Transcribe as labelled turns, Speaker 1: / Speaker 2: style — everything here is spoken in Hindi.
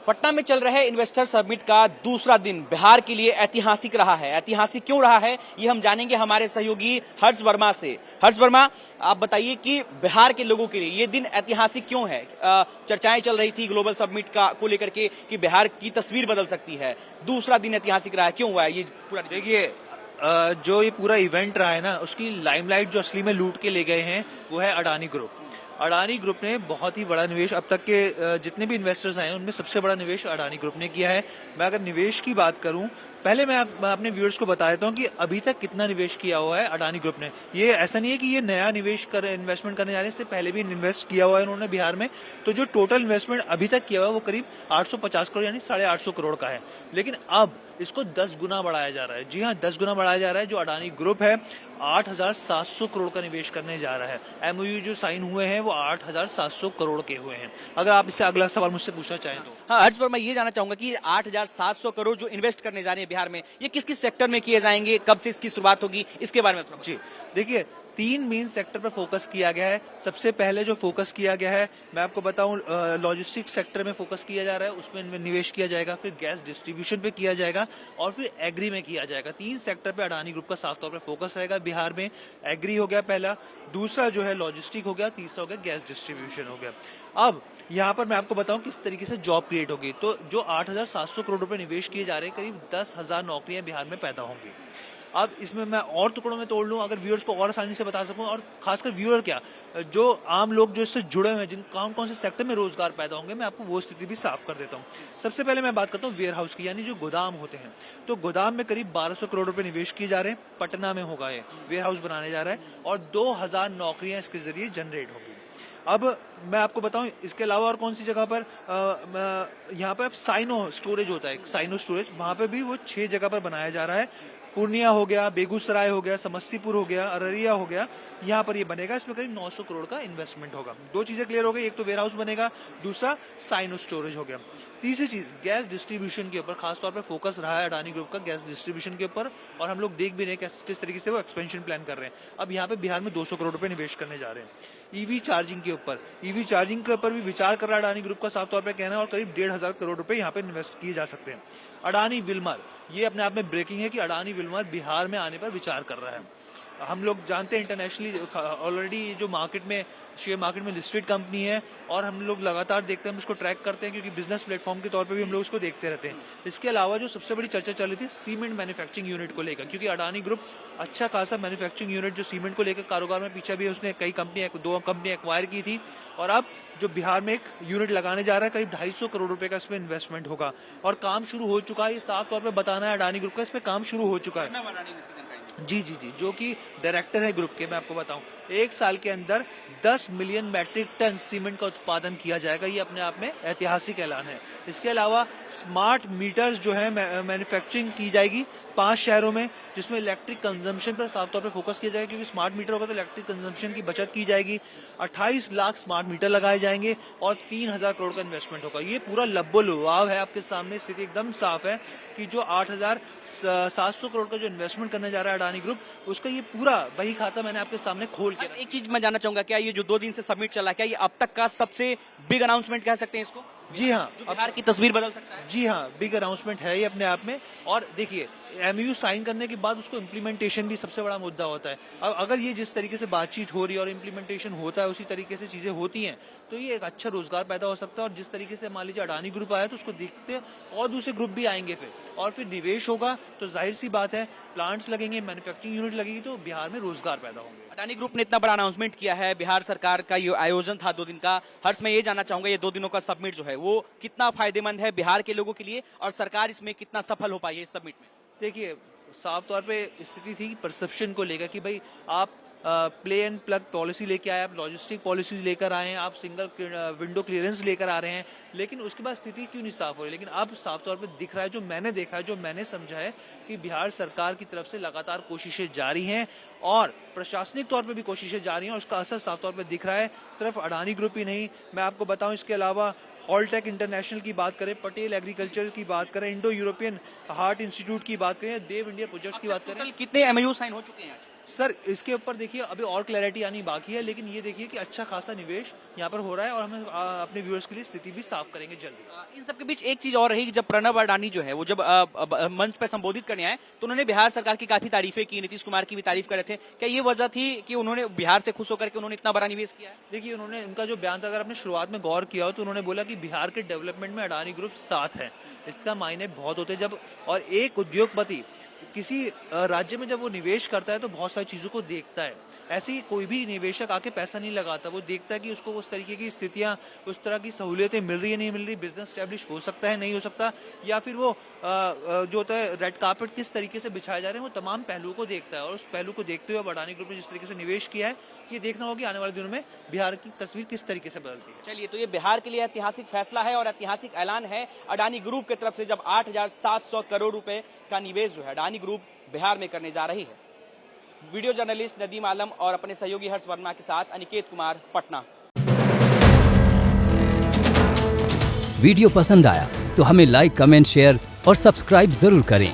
Speaker 1: पटना में चल रहे इन्वेस्टर समिट का दूसरा दिन बिहार के लिए ऐतिहासिक रहा है। ऐतिहासिक क्यों रहा है ये हम जानेंगे हमारे सहयोगी हर्ष वर्मा से। हर्ष वर्मा, आप बताइए कि बिहार के लोगों के लिए ये दिन ऐतिहासिक क्यों है? चर्चाएं चल रही थी ग्लोबल समिट का को लेकर के कि बिहार की तस्वीर बदल सकती है। दूसरा दिन ऐतिहासिक रहा है, क्यों हुआ है ये पूरा?
Speaker 2: देखिए, जो ये पूरा इवेंट रहा है ना, उसकी लाइमलाइट जो असली में लूट के ले गए हैं वो है अडानी ग्रुप। अडानी ग्रुप ने बहुत ही बड़ा निवेश, अब तक के जितने भी इन्वेस्टर्स आए हैं उनमें सबसे बड़ा निवेश अडानी ग्रुप ने किया है। मैं अगर निवेश की बात करूं, पहले मैं अपने व्यूअर्स को बता देता हूं कि अभी तक कितना निवेश किया हुआ है अडानी ग्रुप ने। ये ऐसा नहीं है कि ये नया इन्वेस्टमेंट करने जा रहे हैं, इससे पहले भी इन्वेस्ट किया हुआ है उन्होंने बिहार में। तो जो टोटल इन्वेस्टमेंट अभी तक किया हुआ है वो करीब 850 करोड़ यानी 850 करोड़ का है। लेकिन अब इसको 10 गुना बढ़ाया जा रहा है। जी हाँ, 10 गुना बढ़ाया जा रहा है। जो अडानी ग्रुप है 8,700 करोड़ का निवेश करने जा रहा है। एमओयू जो साइन हुए हैं वो 8,700 करोड़ के हुए हैं। अगर आप इससे अगला सवाल मुझसे पूछना चाहें तो।
Speaker 1: हाँ हर्ष वर्मा, मैं ये जानना चाहूंगा कि 8,700 करोड़ जो इन्वेस्ट करने जा रहे हैं बिहार में, ये किस किस सेक्टर में किए जाएंगे, कब से इसकी शुरुआत होगी, इसके बारे में
Speaker 2: जी देखिए, 3 मेन सेक्टर पर फोकस किया गया है। सबसे पहले जो फोकस किया गया है, मैं आपको बताऊं, लॉजिस्टिक सेक्टर में फोकस किया जा रहा है, उसमें निवेश किया जाएगा। फिर गैस डिस्ट्रीब्यूशन पे किया जाएगा और फिर एग्री में किया जाएगा। 3 सेक्टर पे अडानी ग्रुप का साफ तौर पे फोकस रहेगा बिहार में। एग्री हो गया पहला, दूसरा जो है लॉजिस्टिक हो गया, तीसरा हो गया गैस डिस्ट्रीब्यूशन हो गया। अब यहाँ पर मैं आपको बताऊं किस तरीके से जॉब क्रिएट होगी। तो जो 8,700 करोड़ रुपए निवेश किए जा रहे हैं, करीब 10,000 नौकरियां बिहार में पैदा होंगी। अब इसमें मैं और टुकड़ों में तोड़ लूं, अगर व्यूअर्स को और आसानी से बता सकूं, और खासकर व्यूअर क्या, जो आम लोग जो इससे जुड़े हुए हैं, जिन कौन कौन से सेक्टर में रोजगार पैदा होंगे, मैं आपको वो स्थिति भी साफ कर देता हूं। सबसे पहले मैं बात करता हूं वेयर हाउस की, यानी जो गोदाम होते हैं। तो गोदाम में करीब 1200 करोड़ रुपए निवेश किए जा रहे हैं। पटना में होगा, ये वेयर हाउस बनाने जा रहा है और 2,000 नौकरियां इसके जरिए जनरेट होगी। अब मैं आपको बताऊं इसके अलावा और कौन सी जगह पर, यहाँ पर साइनो स्टोरेज होता है, साइनो स्टोरेज, वहां पर भी वो 6 जगह पर बनाया जा रहा है। पूर्णिया हो गया, बेगूसराय हो गया, समस्तीपुर हो गया, अररिया हो गया, यहाँ पर ये बनेगा। इसमें करीब 900 करोड़ का इन्वेस्टमेंट होगा। 2 चीजें क्लियर हो गई, एक तो वेयर हाउस बनेगा, दूसरा साइनो स्टोरेज हो गया। तीसरी चीज गैस डिस्ट्रीब्यूशन के ऊपर खासतौर पर फोकस रहा है अडानी ग्रुप का, गैस डिस्ट्रीब्यूशन के ऊपर। और हम लोग देख भी रहे हैं किस तरीके से वो एक्सपेंशन प्लान कर रहे हैं। अब यहाँ पे बिहार में 200 करोड़ रुपए निवेश करने जा रहे हैं। ईवी चार्जिंग के ऊपर भी विचार कर रहा है अडानी ग्रुप का, साफ तौर पर कहना है, और करीब 1,500 करोड़ रुपए यहाँ पे इन्वेस्ट किए जा सकते हैं। अडानी विल्मर, ये अपने आप में ब्रेकिंग है कि अडानी विल्मर बिहार में आने पर विचार कर रहा है। हम लोग जानते हैं इंटरनेशनली ऑलरेडी जो शेयर मार्केट में लिस्टेड कंपनी है, और हम लोग लगातार देखते हैं, हम इसको ट्रैक करते हैं, क्योंकि बिजनेस प्लेटफॉर्म के तौर पे भी हम लोग इसको देखते रहते हैं। इसके अलावा जो सबसे बड़ी चर्चा चल रही थी सीमेंट मैन्युफैक्चरिंग यूनिट को लेकर, क्योंकि अडानी ग्रुप अच्छा खासा मैन्युफैक्चरिंग यूनिट जो सीमेंट को लेकर कारोबार में पीछे भी है, उसने 2 कंपनी एक्वायर की थी। और अब जो बिहार में एक यूनिट लगाने जा रहा है, करीब 250 करोड़ रुपए का इसमें इन्वेस्टमेंट होगा और काम शुरू हो चुका है। ये साफ तौर पर बताना है अडानी ग्रुप का, इस पे काम शुरू हो चुका है। जी, जो कि डायरेक्टर है ग्रुप के, मैं आपको बताऊं, 1 साल के अंदर 10 मिलियन मैट्रिक टन सीमेंट का उत्पादन किया जाएगा। ये अपने आप में ऐतिहासिक ऐलान है। इसके अलावा स्मार्ट मीटर्स जो है मैन्युफैक्चरिंग की जाएगी 5 शहरों में, जिसमें इलेक्ट्रिक कंजम्पशन पर साफ तौर पर फोकस किया जाएगा, क्योंकि स्मार्ट मीटर होगा तो इलेक्ट्रिक कंजम्पशन की बचत की जाएगी। 28 लाख स्मार्ट मीटर लगाए जाएंगे और 3,000 करोड़ का इन्वेस्टमेंट होगा। ये पूरा लब्बो-लुआव है, आपके सामने स्थिति एकदम साफ है कि जो 8,700 करोड़ का जो इन्वेस्टमेंट करने जा रहा है अडानी ग्रुप, उसका ये पूरा बही खाता मैंने आपके सामने खोल के।
Speaker 1: एक चीज मैं जानना चाहूंगा, क्या ये जो 2 दिन से समिट चला है, क्या ये अब तक का सबसे बिग अनाउंसमेंट कह सकते हैं इसको?
Speaker 2: जी हाँ,
Speaker 1: जो बिहार की तस्वीर बदल सकता है।
Speaker 2: जी हाँ, बिग अनाउंसमेंट है ये अपने आप में। और देखिए, एमयू साइन करने के बाद उसको इम्प्लीमेंटेशन भी सबसे बड़ा मुद्दा होता है। अब अगर ये जिस तरीके से बातचीत हो रही है और इम्प्लीमेंटेशन होता है, उसी तरीके से चीजें होती हैं, तो ये एक अच्छा रोजगार पैदा हो सकता है। और जिस तरीके से मान लीजिए अडानी ग्रुप आया, तो उसको देखते और दूसरे ग्रुप भी आएंगे फिर, और फिर निवेश होगा, तो जाहिर सी बात है प्लांट्स लगेंगे, मैन्युफैक्चरिंग यूनिट लगेगी, तो बिहार में रोजगार पैदा होंगे।
Speaker 1: अडानी ग्रुप ने इतना बड़ा अनाउंसमेंट किया है, बिहार सरकार का ये आयोजन था 2 दिन का। हर्ष, मैं ये जानना चाहूंगा, ये 2 दिनों का समिट जो है वो कितना फायदेमंद है बिहार के लोगों के लिए, और सरकार इसमें कितना सफल हो पाई है इस समिट में?
Speaker 2: देखिए, साफ तौर पे स्थिति थी परसेप्शन को लेकर कि भाई आप प्ले एंड प्लग पॉलिसी लेके आए, आप लॉजिस्टिक पॉलिसीज लेकर आए हैं, आप सिंगल विंडो क्लियरेंस लेकर आ रहे हैं, लेकिन उसके बाद स्थिति क्यों नहीं साफ हो रही? लेकिन अब साफ तौर पे दिख रहा है, जो मैंने देखा है, जो मैंने समझा है, कि बिहार सरकार की तरफ से लगातार कोशिशें जारी हैं और प्रशासनिक तौर पे भी कोशिशें जारी हैं, और उसका असर साफ तौर पे दिख रहा है। सिर्फ अडानी ग्रुप ही नहीं, मैं आपको बताऊं, इसके अलावा हॉलटेक इंटरनेशनल की बात करें, पटेल एग्रीकल्चर की बात करें, इंडो यूरोपियन हार्ट इंस्टीट्यूट की बात करें, देव इंडिया प्रोजेक्ट्स की बात करें।
Speaker 1: कितने एमओयू साइन हो चुके हैं?
Speaker 2: सर इसके ऊपर देखिए अभी और क्लैरिटी आनी बाकी है, लेकिन ये देखिए कि अच्छा खासा निवेश यहाँ पर हो रहा है और हमें अपने व्यूअर्स के लिए स्थिति भी साफ करेंगे जल्दी।
Speaker 1: इन सबके बीच एक चीज और रही कि जब प्रणब अडानी जो है वो जब मंच पर संबोधित करने आए तो उन्होंने बिहार सरकार की काफी तारीफें की, नीतीश कुमार की भी तारीफ कर रहे थे। क्या ये वजह थी कि उन्होंने बिहार से खुश होकर के उन्होंने इतना बड़ा निवेश किया है?
Speaker 2: देखिए उन्होंने उनका जो बयान था, अगर आपने शुरुआत में गौर किया हो तो उन्होंने बोला कि बिहार के डेवलपमेंट में अडानी ग्रुप साथ है। इसका मायने बहुत होते हैं जब, और एक उद्योगपति किसी राज्य में जब वो निवेश करता है तो बहुत सारी चीजों को देखता है। ऐसे ही कोई भी निवेशक आके पैसा नहीं लगाता, वो देखता है कि उसको उस तरीके की स्थितियां, उस तरह की सहूलियतें मिल रही है नहीं मिल रही, बिजनेस स्टैब्लिश हो सकता है नहीं हो सकता, या फिर वो जो होता है रेड कार्पेट किस तरीके से बिछाए जा रहे हैं, वो तमाम पहलुओं को देखता है। और उस पहलू को देखते हुए अब अडानी ग्रुप ने जिस तरीके से निवेश किया है, ये देखना होगा कि आने वाले दिनों में बिहार की तस्वीर किस तरीके से बदलती है।
Speaker 1: चलिए, तो ये बिहार के लिए ऐतिहासिक फैसला है और ऐतिहासिक ऐलान है अडानी ग्रुप की तरफ से, जब 8,700 करोड़ रुपए का निवेश जो है अडानी ग्रुप बिहार में करने जा रही है। वीडियो जर्नलिस्ट नदीम आलम और अपने सहयोगी हर्ष वर्मा के साथ अनिकेत कुमार, पटना।
Speaker 3: वीडियो पसंद आया तो हमें लाइक, कमेंट, शेयर और सब्सक्राइब जरूर करें।